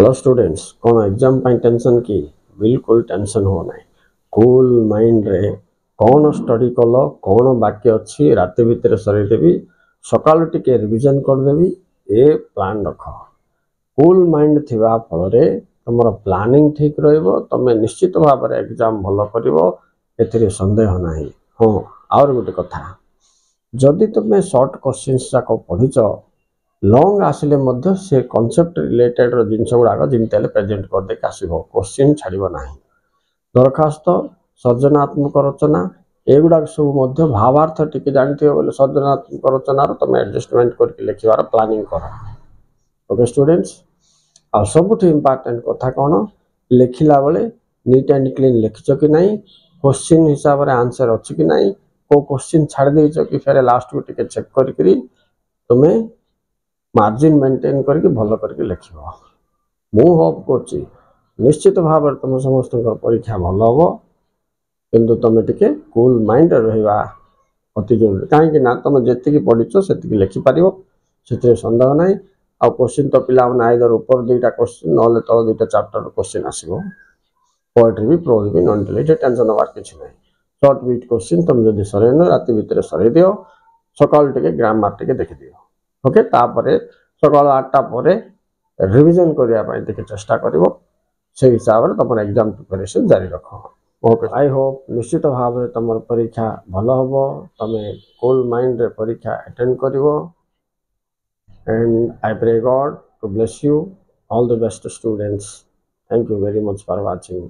Hello students कौन exam पाई tension की बिल्कुल टेंशन हो ना कूल माइंड रे कौन स्टडी कल कौन बाकी अच्छी राति भितर सरीदेवी सकाल टिके रिविजन करदेवी ए प्लान रख कूल माइंड थिबा फल तुम प्लानिंग ठीक रहिबो तमे निश्चित भाव में एग्जाम भल करिवो एथिरे संदेह नाही। हाँ और गोटे कथा जदि तुम शॉर्ट क्वेश्चंस जाक पढ़िच लंग आसिले मध्य से कॉन्सेप्ट रिलेटेड जिनस गुड़ाक जमी प्रेजेंट करदे आसो क्वेश्चन छाड़ ना दरखास्त सृजनात्मक रचना एगुड़ाक सब भावार्थ टी जानते बोले सृजनात्मक रचनार तुम एडजस्टमेंट करके लिखार प्लानिंग कर। ओके स्टूडेंट्स आ सबुठ इम्पोर्टेंट कथा कौन लिखला बेले नीट एंड क्लीन लिखिच कि ना क्वेश्चन हिसाब से आंसर अच्छी कि ना को क्वेश्चन छाड़ देच कि फेर लास्ट को टिके चेक करी तुम्हें मार्जिन मेंटेन करके भल करके लिख मु होप कर निश्चित भाव में तुम समस्त परीक्षा भल हम किंतु तुम टिके कूल माइंड रहा अति जरूरी कहीं तुम जी पढ़ीच से लिखिपार से सन्देह ना आ क्वेश्चन तो पिला आइदर ऊपर दुईटा क्वेश्चन ना तल दुईटा चैप्टर क्वेश्चन आसो पोएट्री भी प्रोज भी नन टेन टेंशन हबार किसी ना सर्ट विट क्वेश्चन तुम जब सर राति भितर सर दियो सकाल टे ग्रामर टे देखिदियो। ओके तापर सकाल 8टा पर रिविजन करने चेष्टा कर हिसाब से तुम एग्जाम प्रिपरेशन जारी रख। ओके आई होप निश्चित भाव में तुम परीक्षा भल हम तुम कूल माइंड रे परीक्षा अटेंड कर and I pray God to bless you all the best students. Thank you very much for watching.